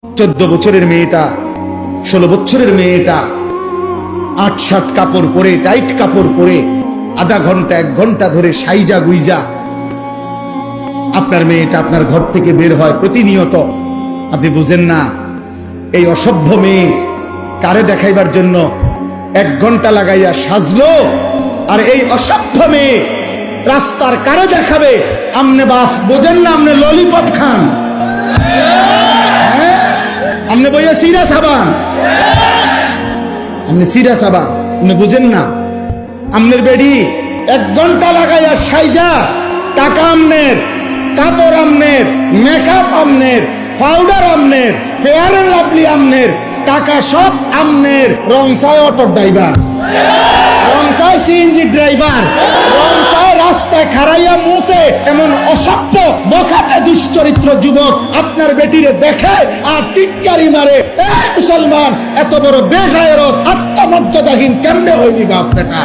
14 বছরের মেয়েটা, 16 বছরের মেয়েটা 8-7 কাপড় পরে, টাইট কাপড় পরে আধা ঘন্টা 1 ঘন্টা ধরে সাইজা গুইজা আপনার মেয়েটা আপনার ঘর থেকে বের হয় প্রতিনিয়ত। আপনি বুঝেন না এই অসভ্য মেয়ে কারে দেখাইবার জন্য 1 ঘন্টা লাগাইয়া সাজলো, আর এই অসভ্য মেয়ে রাস্তার কারে দেখাবে? আমনে বাপ বোঝেন না? আমনে ললিপপ খান, আমনে বইয়া সিরা সাবান, আমনে সিরা সাবান, আপনি বুঝেন না? আমনের বেডি 1 ঘন্টা লাগাইয়া সাইজা, টাকা আমনের, কাপড় আমনের, মেকআপ আমনের, পাউডার আমনের, ফেয়ার এন্ড লাভলি আমনের, টাকা সব আমনের। রংসায় অটো ড্রাইভার, রংসায় সিএনজি ড্রাইভার, রংসায় রাস্তায় খাড়াইয়া মুতে এমন অসভ্য বখাটে দুশ্চরিত্র যুবক আপনার বেটিরে দেখে আর টিটকারি মারে। এই মুসলমান এত বড় বেগায়রত আত্মমর্যাদাহীন কেমনে হইবি বাপ বেটা?